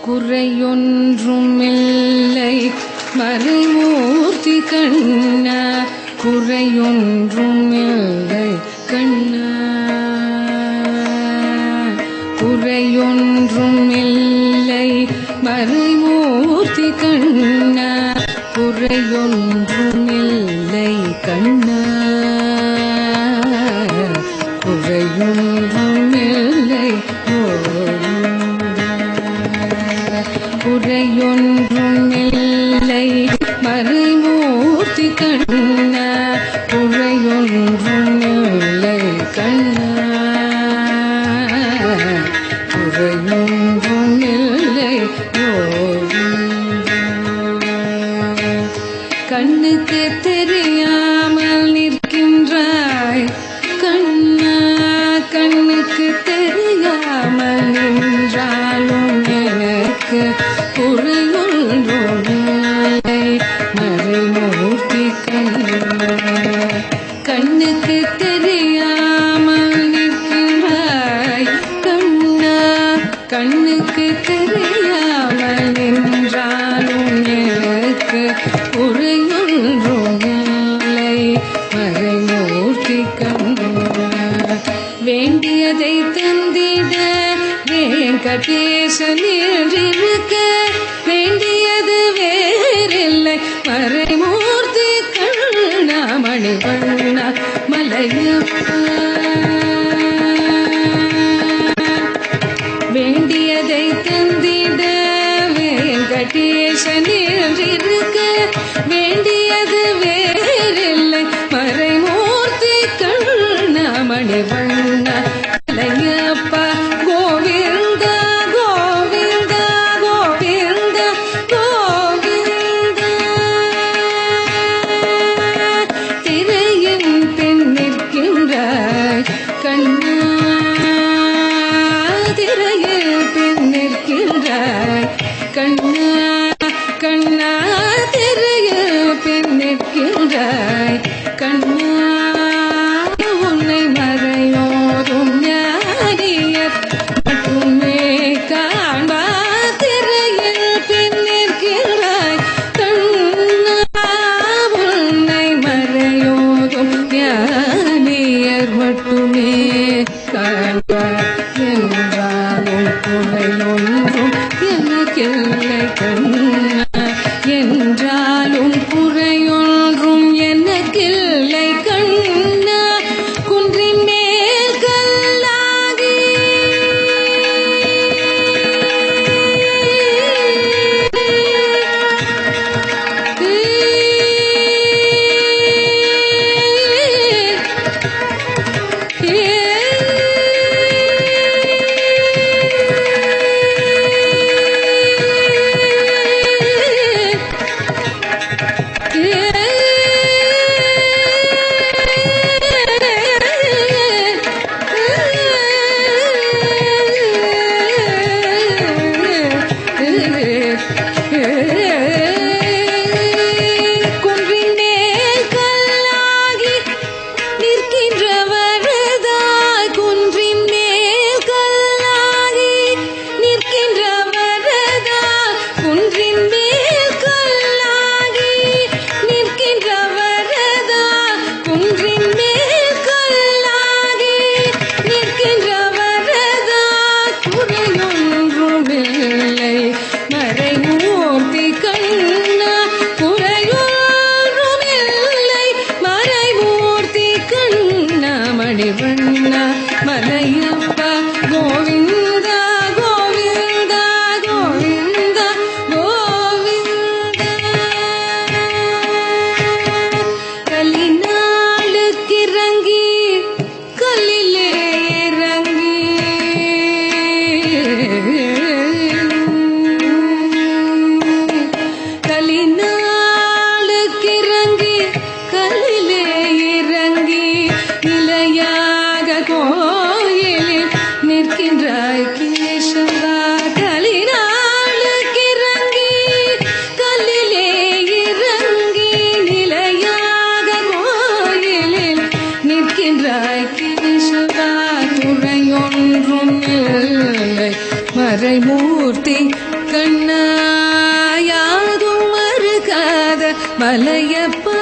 குறையொன்றுமில்லை மறைமூர்த்தி கண்ணா, குறையொன்றுமில்லை கண்ணா, குறையொன்றுமில்லை மறைமூர்த்தி கண்ணா, குறையொன்றுமில்லை கண்ணா, குறையொன்றுமில்லை குறையொன்றுமில்லை மறைமூர்த்தி கண்ணா, குறையொன்றுமில்லை கண்ணா, குறையொன்றுமில்லை கண்ணுக்கு தெரியாமல் நிற்கின்றாய் கண்ணா, கண்ணுக்கு தெரியாமல் நின்றாலும் எனக்கு குறையொன்றுமில்லை மறைமூர்த்தி கண்ணா, கண்ணுக்கு தெரியாமல் நிற்கின்றாய் கண்ணா, கண்ணுக்கு தெரியாமல் நின்றாலும் எனக்கு குறையொன்றுமில்லை மறைமூர்த்தி கண்ணா, வேண்டியதை தந்திட வெங்கடேசன் இருக்க, வேண்டியது வேறில்லை மறைமூர்த்தி கண்ணா, மணிவண்ணா மலையப்பா, வேண்டியதை தந்திட வெங்கடேசன் இருக்க, வேண்டியது வேறில்லை மறைமூர்த்தி கண்ணா, மணிவண்ணா மலையப்பா, கோவிந்தா கோவிந்தா கோவிந்தா கோவிந்தா, திரையின் பின் நிற்கின்றாய் கண்ணா, திரையில் பின் நிற்கின்றாய் கண்ணா, கண்ணா திரையில் பின் நிற்கின்றாய் கண்ணா, உன்னை மறையோதும் ஞானியர் மட்டுமே காண்பார், திரையில் பின் நிற்கின்றாய் கண்ணா, உன்னை மறையோதும் ஞானியர் மட்டுமே காண்பார், என்றாலும் குறையொன்றும் எனக்கில்லை கண்ணா, என்றாலும் குறையொன்றும் எனக்கில்லை கண்ணா, குன்றின் மேல் கல்லாகி மலையப்பா